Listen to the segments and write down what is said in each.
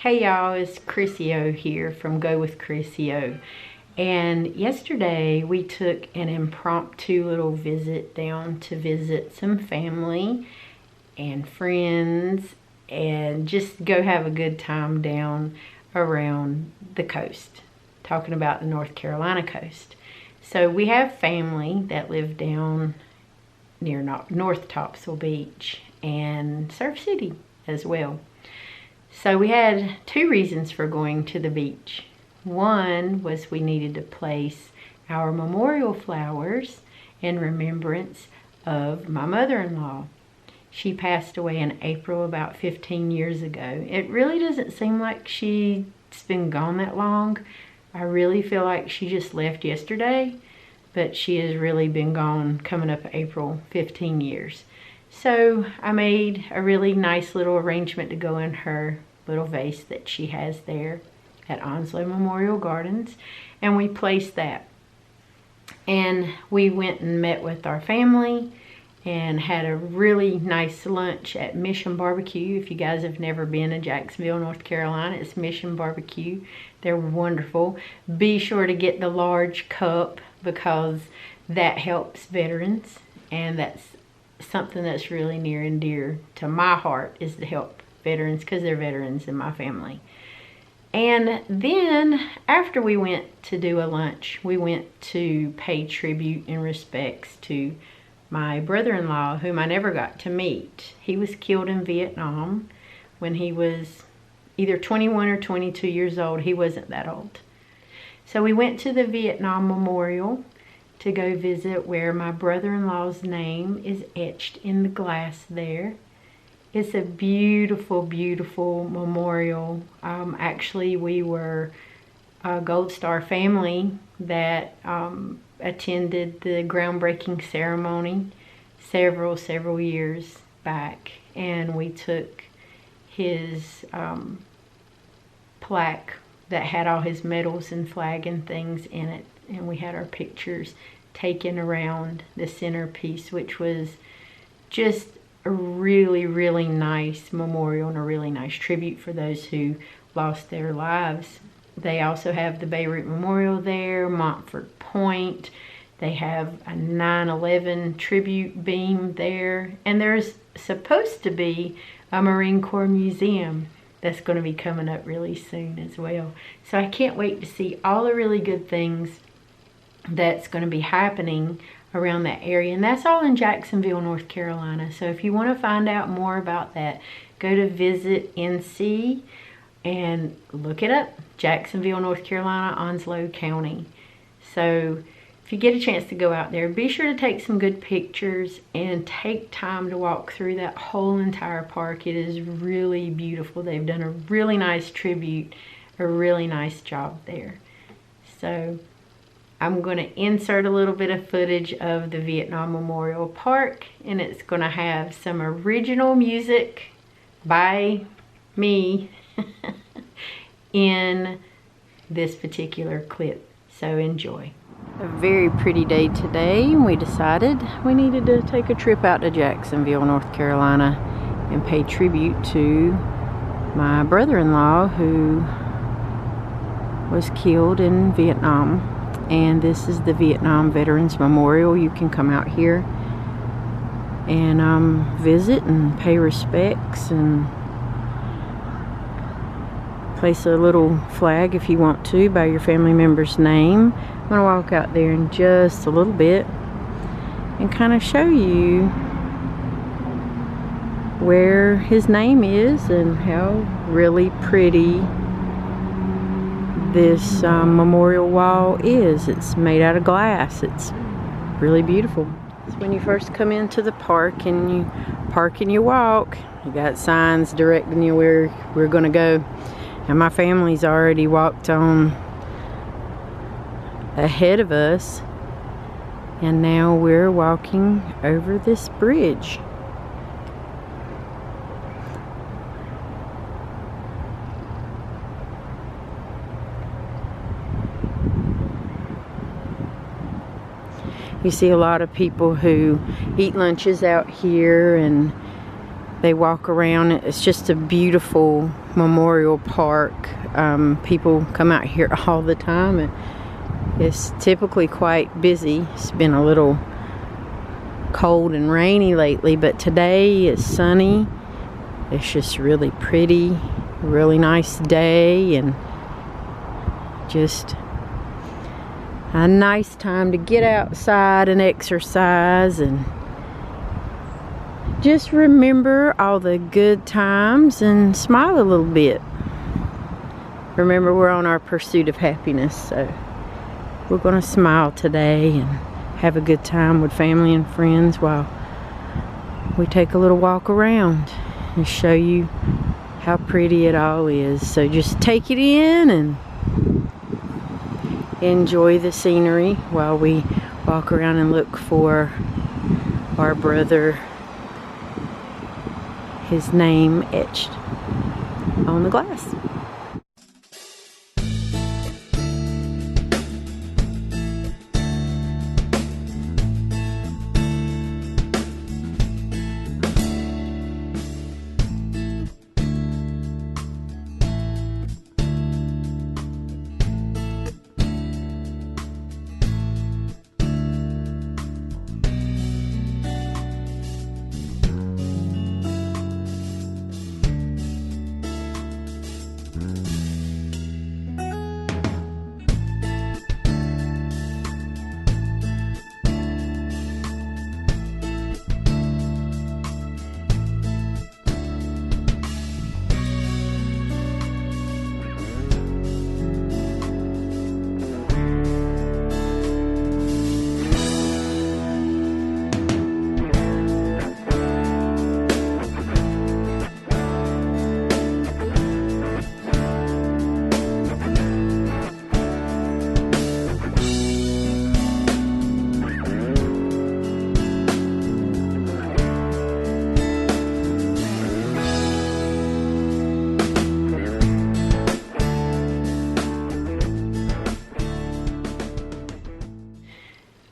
Hey y'all, it's Chrissy O here from Go with Chrissy O. And yesterday we took an impromptu little visit down to visit some family and friends and just go have a good time down around the coast, talking about the North Carolina coast. So we have family that live down near North Topsail Beach and Surf City as well. So we had two reasons for going to the beach. One was we needed to place our memorial flowers in remembrance of my mother-in-law. She passed away in April about 15 years ago. It really doesn't seem like she's been gone that long. I really feel like she just left yesterday, but she has really been gone coming up April 15 years. So I made a really nice little arrangement to go in her little vase that she has there at Onslow Memorial Gardens, and we placed that. And we went and met with our family and had a really nice lunch at Mission Barbecue. If you guys have never been to Jacksonville, North Carolina, it's Mission Barbecue. They're wonderful. Be sure to get the large cup because that helps veterans, and that's something that's really near and dear to my heart, is to help veterans because they're veterans in my family. And then after we went to do a lunch, we went to pay tribute and respects to my brother-in-law, whom I never got to meet. He was killed in Vietnam when he was either 21 or 22 years old. He wasn't that old. So we went to the Vietnam Memorial to go visit, where my brother-in-law's name is etched in the glass there. It's a beautiful, beautiful memorial. Actually, we were a Gold Star family that attended the groundbreaking ceremony several years back, and we took his plaque that had all his medals and flag and things in it, and we had our pictures taken around the centerpiece, which was just a really, really nice memorial and a really nice tribute for those who lost their lives. They also have the Beirut Memorial there, Montfort Point. They have a 9/11 tribute beam there. And there's supposed to be a Marine Corps museum that's going to be coming up really soon as well. So I can't wait to see all the really good things that's going to be happening around that area. And that's all in Jacksonville, North Carolina. So if you want to find out more about that, go to Visit NC and look it up. Jacksonville, North Carolina, Onslow County. So if you get a chance to go out there, be sure to take some good pictures and take time to walk through that whole entire park. It is really beautiful. They've done a really nice tribute, a really nice job there. So I'm going to insert a little bit of footage of the Vietnam Memorial Park, and it's going to have some original music by me in this particular clip. So enjoy. A very pretty day today, and we decided we needed to take a trip out to Jacksonville, North Carolina, and pay tribute to my brother-in-law who was killed in Vietnam. And this is the Vietnam Veterans Memorial. You can come out here and visit and pay respects and place a little flag if you want to by your family member's name. I'm going to walk out there in just a little bit and kind of show you where his name is and how really pretty this memorial wall is. It's made out of glass. It's really beautiful. It's when you first come into the park and you park and you walk, you got signs directing you where we're going to go. And my family's already walked on ahead of us, and now we're walking over this bridge. You see a lot of people who eat lunches out here, and They walk around. It's just a beautiful memorial park. People come out here all the time, and it's typically quite busy. It's been a little cold and rainy lately, but today is sunny. It's just really pretty, really nice day, and just a nice time to get outside and exercise and just remember all the good times and smile a little bit. Remember, we're on our pursuit of happiness, so we're going to smile today and have a good time with family and friends while we take a little walk around and show you how pretty it all is. So just take it in and enjoy the scenery while we walk around and look for our brother, his name etched on the glass.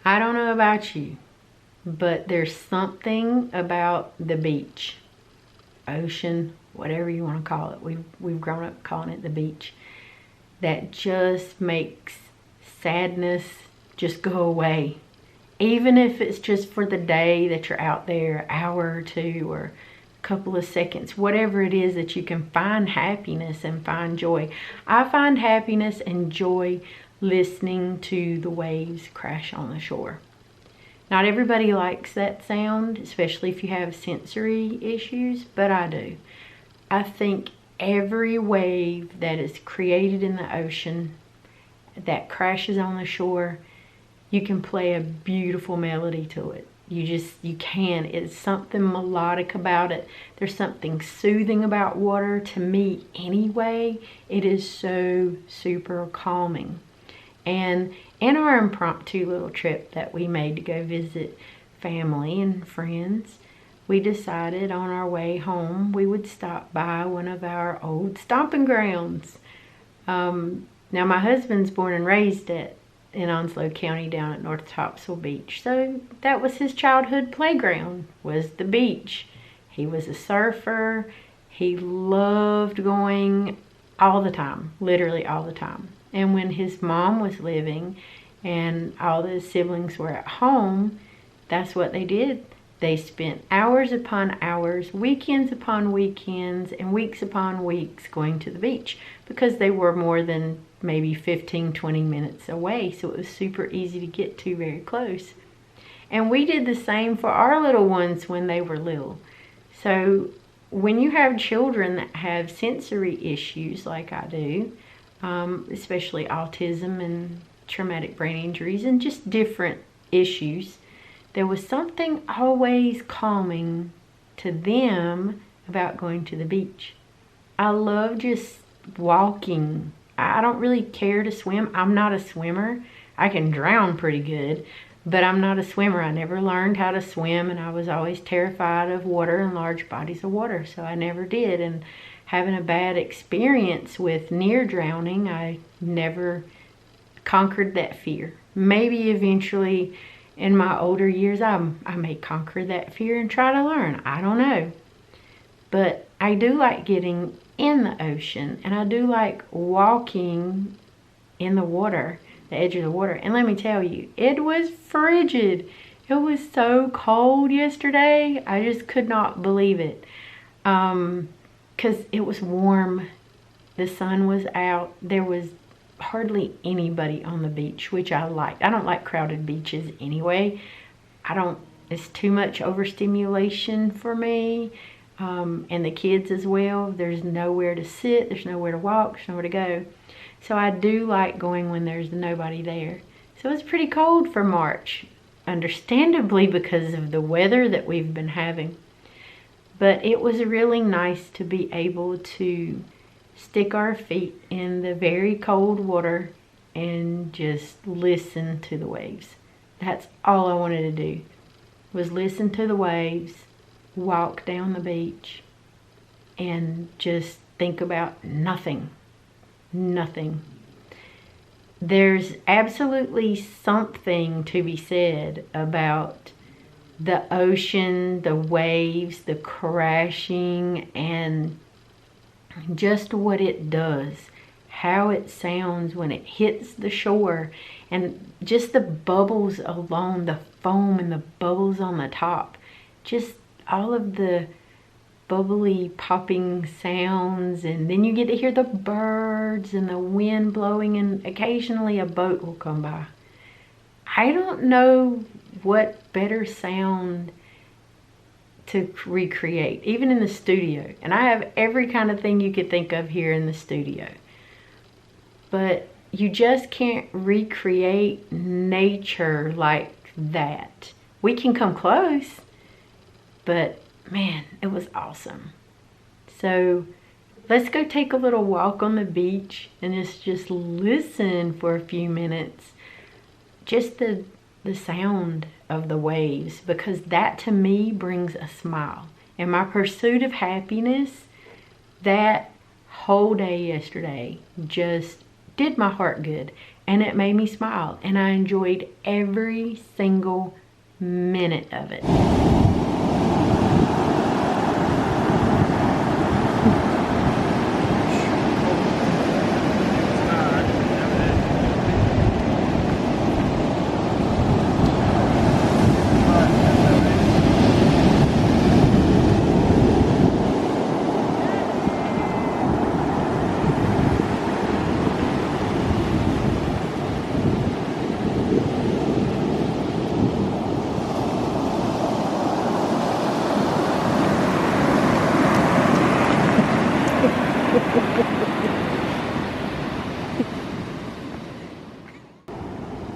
I don't know about you, but there's something about the beach, ocean, whatever you want to call it. We've grown up calling it the beach, that just makes sadness just go away. Even if it's just for the day that you're out there, an hour or two or a couple of seconds, whatever it is that you can find happiness and find joy. I find happiness and joy listening to the waves crash on the shore. Not everybody likes that sound, especially if you have sensory issues, but I do. I think every wave that is created in the ocean that crashes on the shore, you can play a beautiful melody to it. You can. It's something melodic about it. There's something soothing about water. To me, anyway, it is so super calming. And in our impromptu little trip that we made to go visit family and friends, we decided on our way home we would stop by one of our old stomping grounds. Now, my husband's born and raised in Onslow County down at North Topsail Beach, so that was his childhood playground, was the beach. He was a surfer. He loved going all the time, literally all the time. And when his mom was living and all the siblings were at home, that's what they did. They spent hours upon hours, weekends upon weekends, and weeks upon weeks going to the beach because they were more than maybe 15, 20 minutes away. So it was super easy to get to, very close. And we did the same for our little ones when they were little. So when you have children that have sensory issues like I do, especially autism and traumatic brain injuries and just different issues, there was something always calming to them about going to the beach. I love just walking. I don't really care to swim. I'm not a swimmer. I can drown pretty good, but I'm not a swimmer. I never learned how to swim, and I was always terrified of water and large bodies of water, so I never did. And having a bad experience with near drowning, I never conquered that fear. Maybe eventually in my older years I may conquer that fear and try to learn. I don't know. But I do like getting in the ocean, and I do like walking in the water, the edge of the water. And let me tell you, it was frigid. It was so cold yesterday. I just could not believe it. Because it was warm. The sun was out. There was hardly anybody on the beach, which I liked. I don't like crowded beaches anyway. It's too much overstimulation for me. And the kids as well. There's nowhere to sit. There's nowhere to walk. There's nowhere to go. So I do like going when there's nobody there. So it's pretty cold for March, understandably because of the weather that we've been having. But it was really nice to be able to stick our feet in the very cold water and just listen to the waves. That's all I wanted to do, was listen to the waves, walk down the beach, and just think about nothing. Nothing. There's absolutely something to be said about the ocean, the waves, the crashing, and just what it does, how it sounds when it hits the shore, and just the bubbles alone, the foam and the bubbles on the top, just all of the bubbly popping sounds. And then you get to hear the birds and the wind blowing, and occasionally a boat will come by. I don't know what better sound to recreate, even in the studio. And I have every kind of thing you could think of here in the studio. But you just can't recreate nature like that. We can come close, but man, it was awesome. So let's go take a little walk on the beach and just listen for a few minutes. Just the sound of the waves, because that to me brings a smile. In my pursuit of happiness, that whole day yesterday just did my heart good, and it made me smile, and I enjoyed every single minute of it.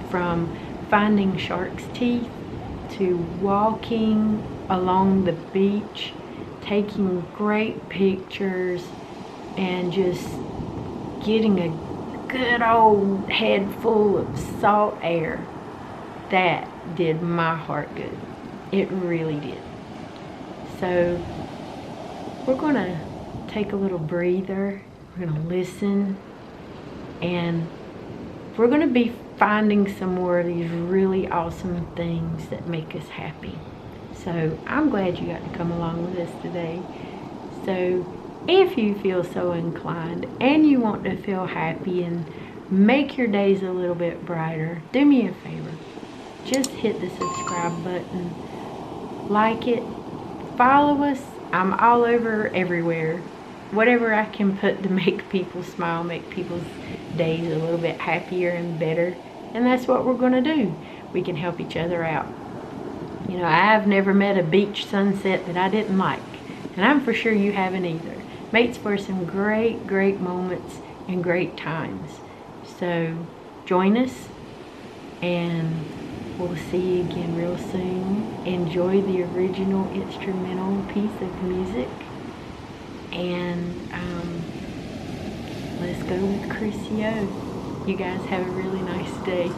From finding shark's teeth to walking along the beach, taking great pictures, and just getting a good old head full of salt air, that did my heart good. It really did. So we're gonna take a little breather. We're gonna listen, and we're gonna be finding some more of these really awesome things that make us happy. So I'm glad you got to come along with us today. So if you feel so inclined and you want to feel happy and make your days a little bit brighter, do me a favor. Just hit the subscribe button, like it, follow us. I'm all over everywhere. Whatever I can put to make people smile, make people's days a little bit happier and better. And that's what we're going to do. We can help each other out. You know, I've never met a beach sunset that I didn't like. And I'm for sure you haven't either. Makes for some great, great moments and great times. So join us, and we'll see you again real soon. Enjoy the original instrumental piece of music. And let's go with Chrissy O. You guys have a really nice day.